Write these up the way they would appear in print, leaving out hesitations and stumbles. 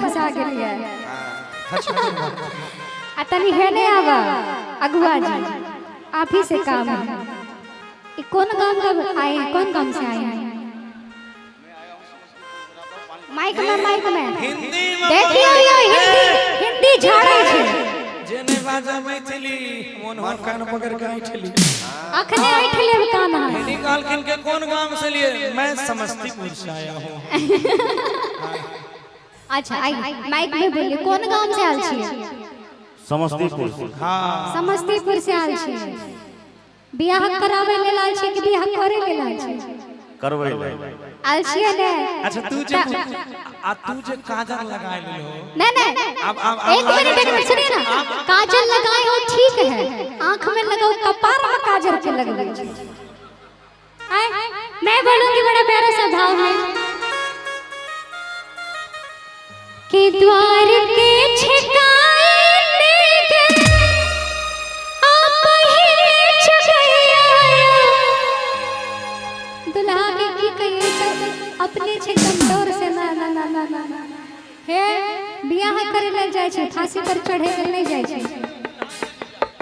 फंसा गेलिए आ तनी है नहीं आवा अगुआ जी आप ही से काम है। ये कौन गांव का आए हैं, कौन गांव से आए हैं? माइक में देखिए हिंदी झाड़े छे जेने बाजा मैथिली मोन हर कान पकड़ के आइठली अखने आइठले कान है। हिंदी कहलखिन के कौन गांव से लिए? मैं समस्तीपुर से आया हूं। अच्छा आई माइक में बोलिए कौन गांव से आल छिए? समस्तीपुर से। हां समस्तीपुर से आल छिए। बियाह करावे ले लाल छिए कि बियाह करे ले लाल छिए? करबै ले आल छिए ने। अच्छा तू जे काजल लगाए लो नहीं एक मिनट सुनिए ना, काजल लगाए हो ठीक है, आंख में लगाओ कपार में काजल के लगवे। मैं बोलूंगी बड़ा प्यारा सा भाव है कि द्वार के छिकाए लेके आप ही छकैया दुल्हा के की कहिए अपने छे कमजोर से ना ना ना ना ना हे बियाह करे ले जाय छे, फांसी पर चढ़े ले जाय छे।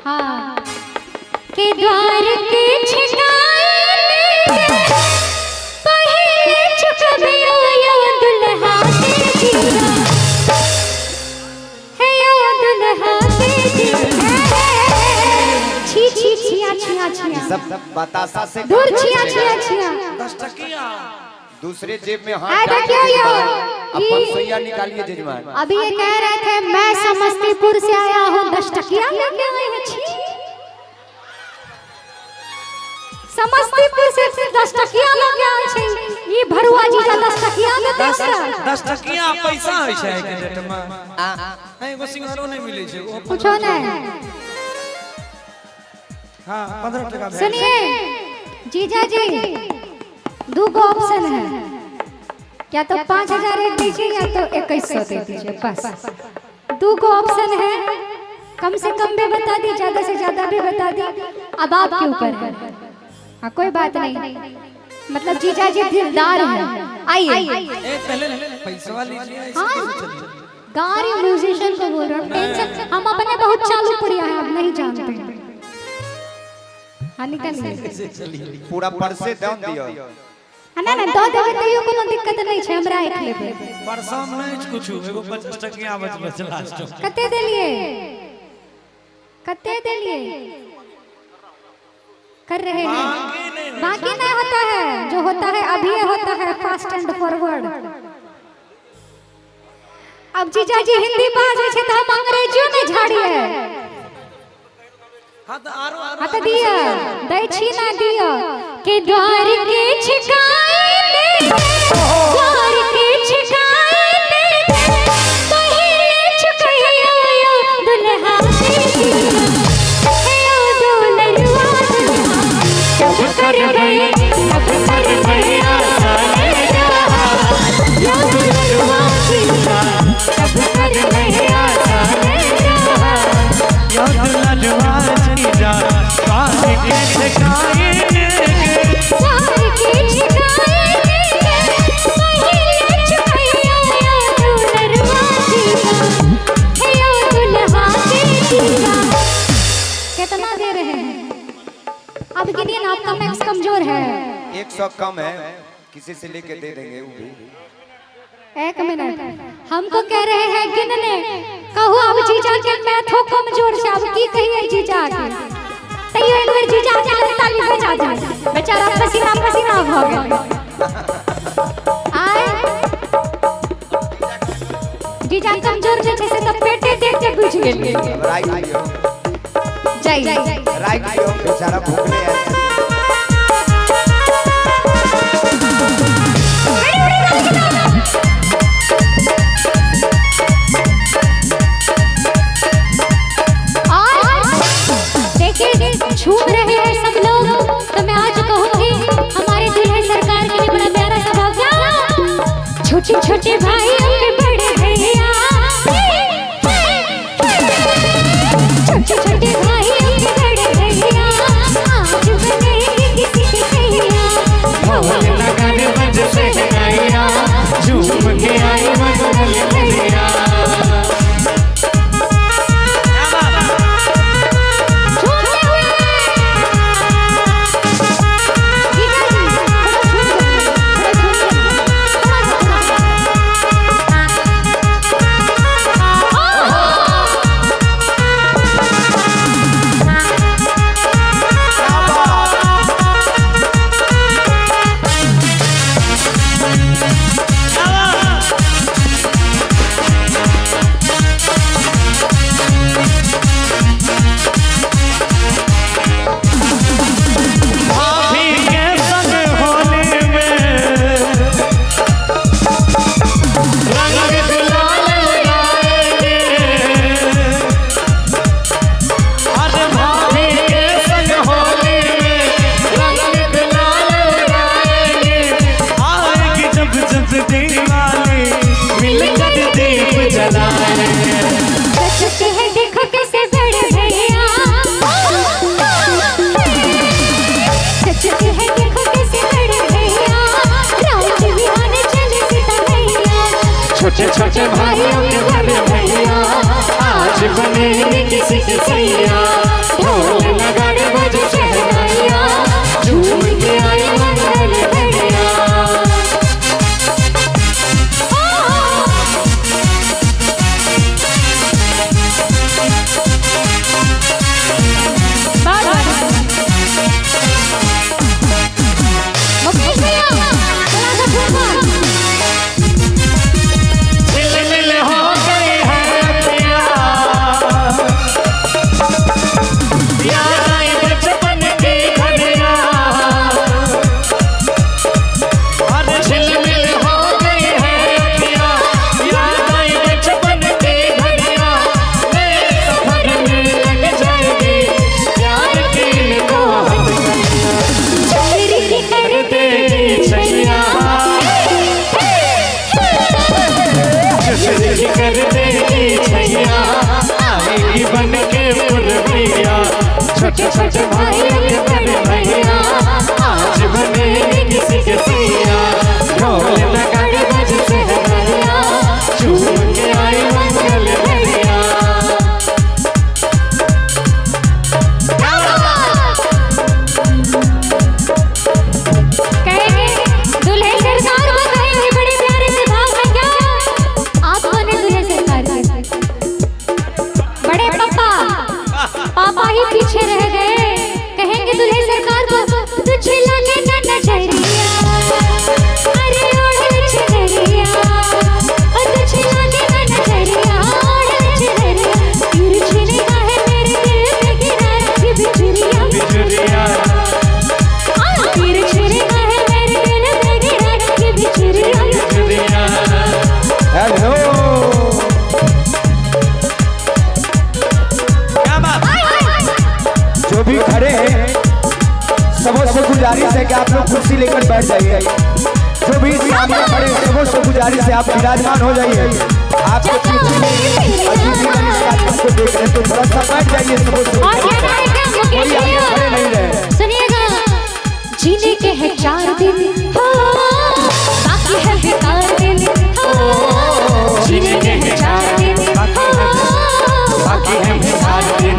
हां के द्वार के छिकाए लेके पहिले छकबे यो दुल्हा के जीवा हे यो दुल्हा के जीवा छी छी छिया छिया छिया सब बतासा से दूर छिया छिया छिया 10 टकिया दूसरे जेब में हाथ डाल के अपन सोया निकालिए जजमान। अभी ये कह रहे थे मैं समस्तीपुर से आया हूँ 10 टकिया लेके आए हैं। छी समस्तीपुर से 10 टकिया लेके आए छी। ये भरुआ जी का 10 टकिया देते हैं। 10 टकिया पैसा है छै के डेट में एगो सिंगारो नहीं मिले छै पूछो नहीं। हां 15 टका भेल। सुनिए जीजा जी दो ऑप्शन है, क्या तो 5000 एक दीजिए या तो 2100 दे दीजिए बस। दो ऑप्शन है, कम से कम भी बता दी, ज्यादा से ज्यादा भी बता दी, अब आपके ऊपर है। हाँ कोई बात नहीं, मतलब जीजा जी दिलदार है। आइए पहले पैसा लीजिए। हाँ गाड़ी म्यूजिशियन को बोल रहा हूँ, टेंशन हम अपने बहुत चालू पड़िया है, आप नहीं जानते। हाँ निकलिए पूरा परसे दान दियो ना ना दो देबे तइयो कोनो दिक्कत नहीं छै, हमरा एक लेबे परसों नहीं कुछ एगो 50 टकिया बच लास्ट कते देलिए कर रहे हैं। बाकी नहीं होता है, जो होता है अभी होता है, फास्ट एंड फॉरवर्ड। अब जीजा जी हिंदी बाजे छे त हम अंग्रेजियो में झाड़िए। हाँ तो दिया दै छी ना दिया के द्वार के छिकाए लेके द्वार के छिकाए लेके पहिले छकैया यो दुल्हा के जीवा हे यो दुल्हवा सब कर गई आसाने रहा यो दुल्हवा जीवा सब कर गई आसाने रहा यो दुल्हवा जीवा पानी के छिकाए लेके द्वार के छिकाए लेके पहिले छकैया यो दुल्हवा जीवा हे यो दुल्हा के जीवा। कितना दे रहे हैं अब गिनिए ना, आपका मैक्स कमजोर है। 100 कम है, किसी से लेके दे देंगे वो भी। एक मिनट हमको कह रहे हैं गिनने, कहो अब जीजा के मैथो कमजोर से, अब की कहिए जीजा के तइयो एक बार जीजा के ताली बजा दे, बेचारा पसीना पसीना हो गया। आए जीजा कमजोर जे से तो पेटे देख के बुझ गेल। राइट दियो जय राइट दियो, बेचारा भूखले है। झूम रहे हैं सब लोग, तो मैं आज कहूंगी हमारे दुल्हन सरकार के लिए बड़ा प्यारा सा भाव। छोटे छोटे भाइयों के बड़े भैया, छोटे छोटे भाइयों के बड़े भैया, आज बनेगी किसी के भैया। लगाने बज से झूम के आई छोटे भाइयों के बड़े भैया आज बने किसी के सैया ढोल नगाड़े बजे शहनाइयाँ झूम के आई मंगल भैया छोटे छोटे भाइयों के बड़े भैया आज बने किसी के सैया ढोल नगाड़े बजे शहनाइयाँ झूम के आई मंगल भैया कहेंगे दूल्हे सरकार वो कहेंगे बड़े प्यारे से भाव भैया आप बने दूल्हे सरकार बड़े पापा ही पीछे रह गए कहेंगे दूल्हे सरकार को तुझे लाने ना नजरिया अरे ओढ़ चेहरिया ओ तुझे लाने ना नजरिया ओढ़ चेहरिया तिरछी निगाह है मेरे दिल पे गिरा ये बिजुरिया बिजुरिया तिरछी निगाह है मेरे दिल पे गिरा ये बिजुरिया बिजुरिया हेलो जो भी खड़े हैं सबों से गुजारिश है कि आप लोग कुर्सी लेकर बैठ जाइए जो भी सामने खड़े हैं सबों से गुजारिश है आप विराजमान हो जाइए आपको देख रहे हैं तो थोड़ा सा बैठ जाइए सबों से कोई आगे खड़े नहीं रहे सुनिएगा जीने के हैं 4 दिन बाकी है बेकार दिन जीने के हैं 4 दिन बाकी है बेकार दिन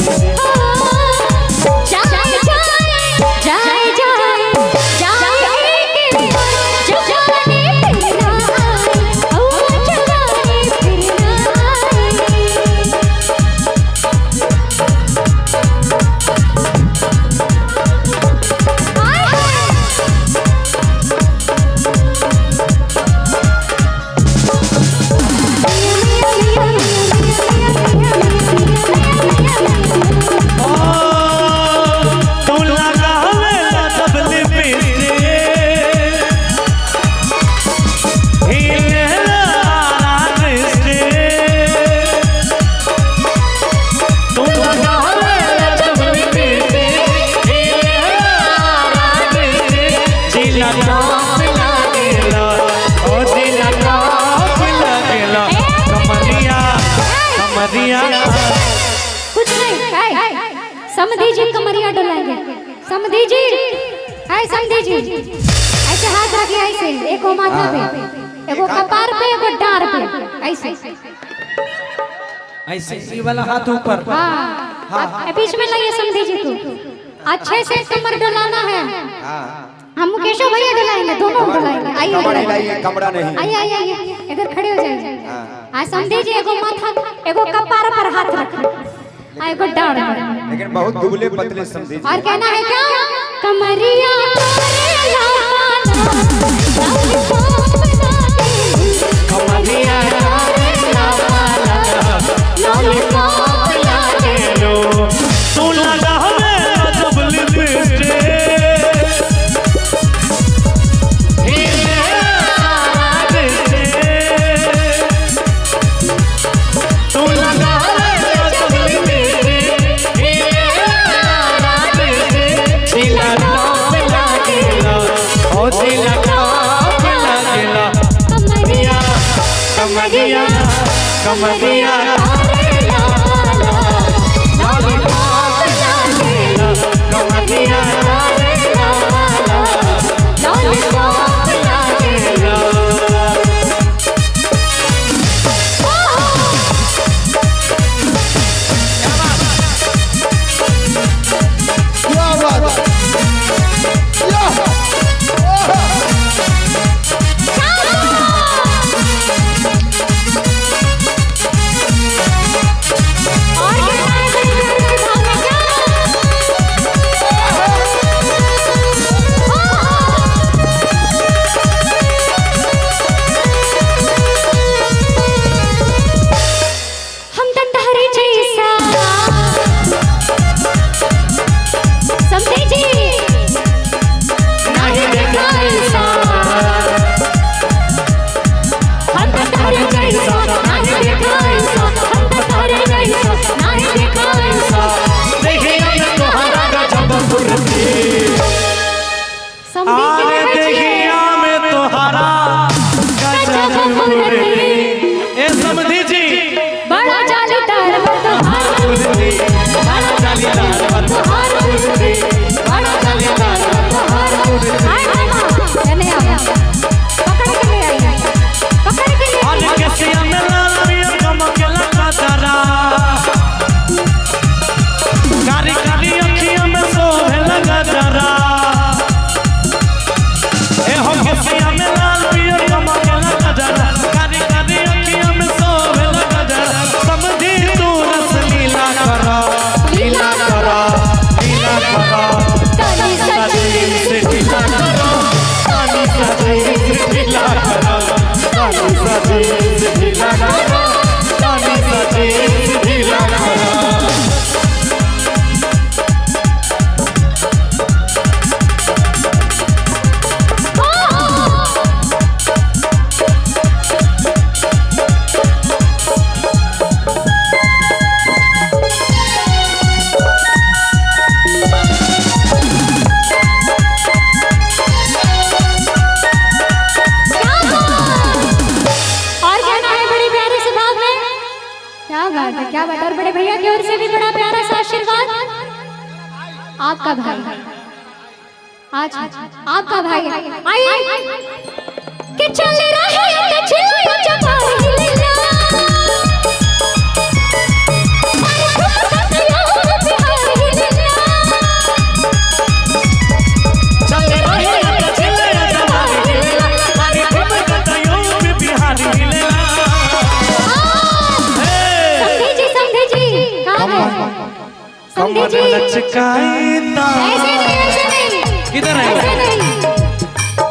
कुछ नहीं समधी जी कमरिया डलाएंगे समधी जी हाय समधी जी ऐसे हाथ रखिए ऐसे एक माथा पे एगो कपार पे एगो डार पे ऐसे ऐसे ये वाला हाथ ऊपर हाँ बीच में लाइए समधी जी को अच्छे से कमर डलाना है हम मुकेशो भैया डलाएंगे दोनों डलाएंगे आइए कमरा नहीं आइए आइए आइए इधर खड़े हो जाइए हाँ समझे जी एगो माथा एगो कपार पर हाथ रखना एगो डाढ़ लेकिन बहुत दुबले पतले समझे और कहना है क्या कमरिया कमरिया तू लगा कमरिया कमरिया कमरिया बात है, क्या बात है। और बड़े भैया की ओर से भी बड़ा प्यारा सा आशीर्वाद आपका भाई आज आपका भाई आइए कि चल रहे हैं चिल्ला चपाई लीला कमर लचकाएता किधर है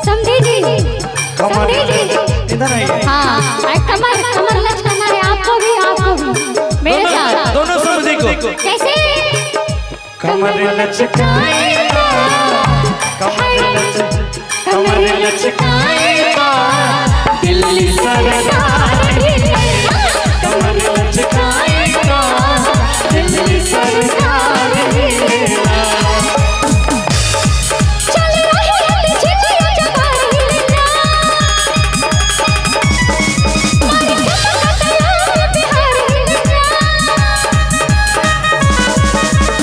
समझे जी समझे जी इधर आइए। हाँ कमर कमर लचकाना है आपको भी मेरे साथ दोनों समझे को कैसे कमर लचकाएता कमर लचकाएता दिल्ली सरकार कमर लचकाएता दिल्ली सरकार चल रहे हैं चिल्ला चपाई लीला मारे कतला बिहार लीला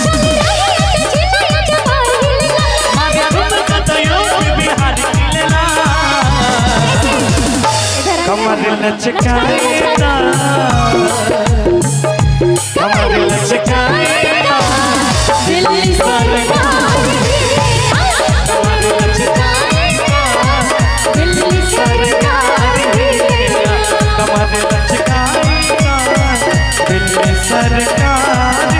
चल रहे हैं चिल्ला चपाई लीला कमर लचकाएता कमर लचकाएता दिल्ली सरकार कमर लचकाएता दिल्ली सरकार कमर लचकाएता दिल्ली सरकार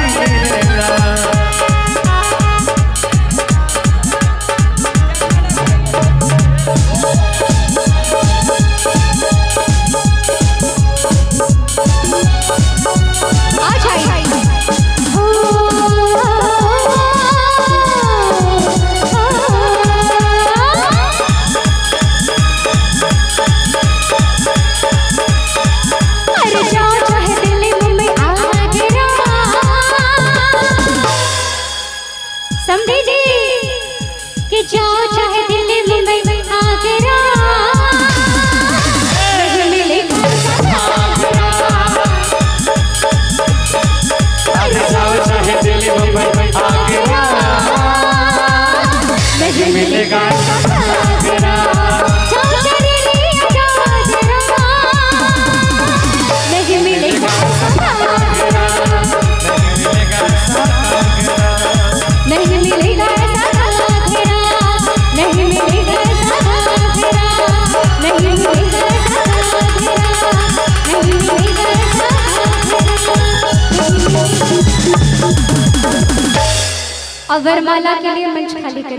समझे जी कि जाओ चाहे दिल्ली मुंबई आगरा नहीं मिलेगा जाओ चाहे दिल्ली मुंबई आगरा नहीं मिलेगा नहीं मिलेगा नहीं मिलेगा ऐसा घेरा नहीं मिलेगा ऐसा घेरा नहीं मिलेगा ऐसा घेरा नहीं मिलेगा ऐसा घेरा। और वरमाला के लिए मंच खाली कर